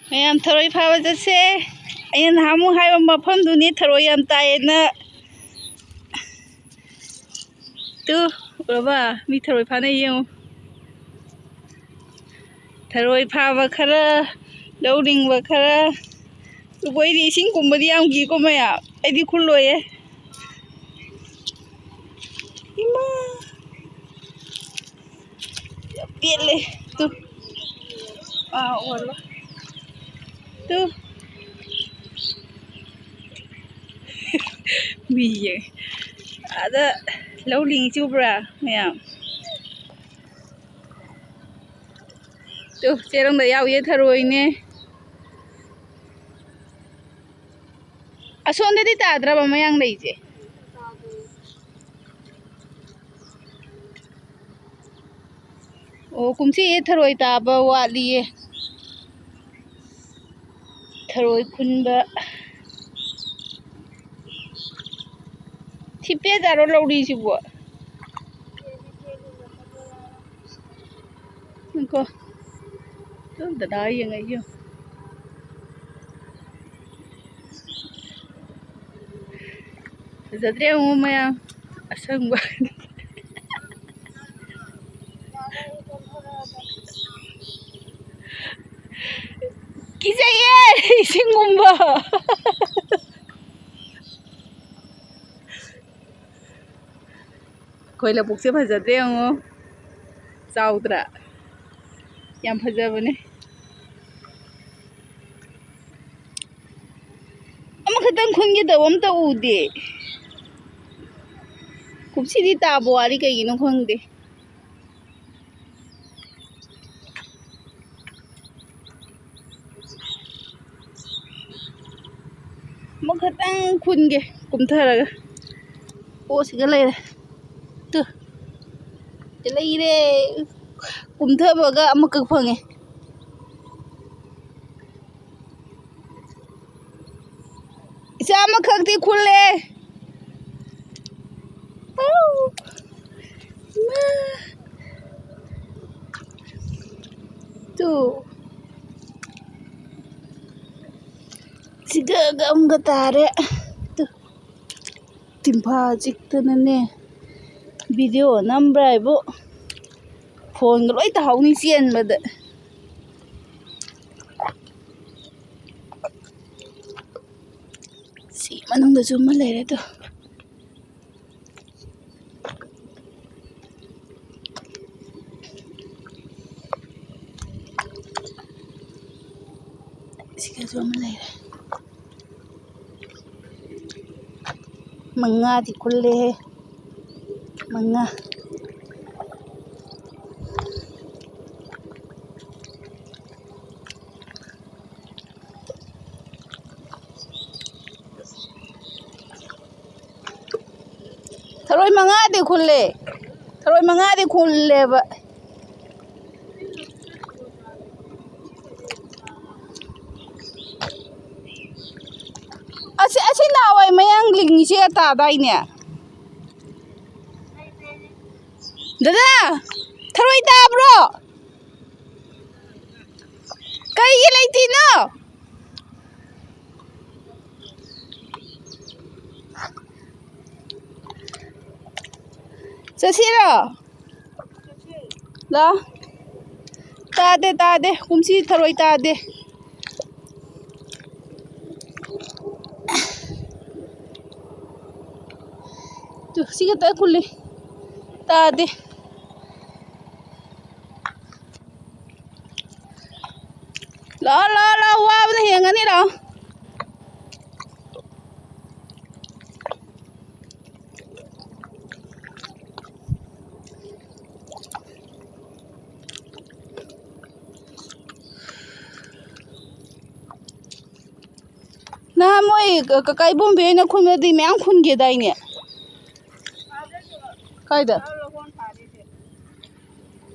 mayam tharoi phaba jase ayen hamu haiba mafam duni tharoi yam taena tu baba mi tharoi phana yeng tharoi phaba khara lowring ba khara boidi sing kumbadi yam gi ko maya aidi khulloye ima pele tu wala tu biye ada lowling chubra mayam tu cherong da yaw ye tharoi ne asonde di tadra ba mayang leije o kumsi ye tharoi taba wali ye tharoi khunba thipe daro lowri sibo ko tu da dai yang ayo zadre mo mayam asangba kisaye singumba koi la bukse phajadre mo chaudra yam phajabane ama khatang khungi da amta ude kupsidi tabo wali kaigino khangde makhatang khunge kumtharaga o siga leire tu leire kumthabaga amaka phange isa amakhakti khulle tu siga amga tare tu timpa jiktanane video nambra ibo phone ga loi ta hauni chen bada si manung da juma lere to siga juma lere manga di kulle manga tharoi manga de khulle ba asi na wai mayang lingi se ta dai ne dada tharoi ta bro kai ye laiti no chasira la ta de kumsi tharoi ta de tu siga ta kulle ta de la wa ba heng ani ra na moi kai bombe na khun di myang khun ge dai ne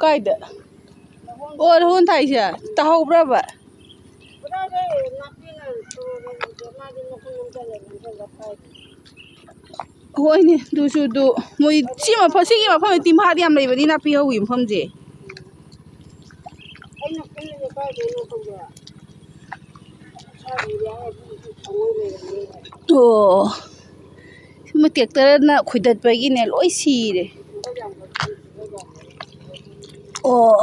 kaida or hon thai sha ta hau bra ba hoi ni du su du moi chi ma pha sigi ma pha tim ha diam lei bani na pi hau im pham je ꯑꯣ ꯁꯤꯃ ꯇꯦꯛꯇꯔꯅ ꯈꯨꯏꯗꯠꯄꯒꯤꯅꯦ ꯂꯣꯏ ꯁꯤꯔꯦ ꯑꯣ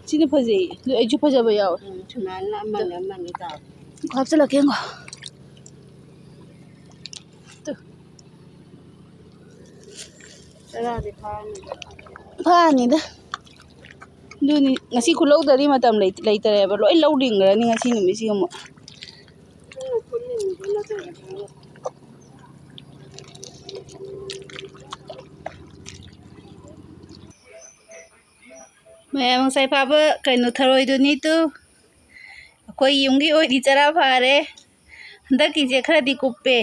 sini fazei aiju fazaba yaw sumana amane ta hapchalake ngo to sarade phani da duni ngasi khulauda ri matam leitareba loi loudingrani ngasi numisi mo mayam sai phaba kaino tharoi duni tu akoi yumgi oi di chara phare handaki je khara di kuppe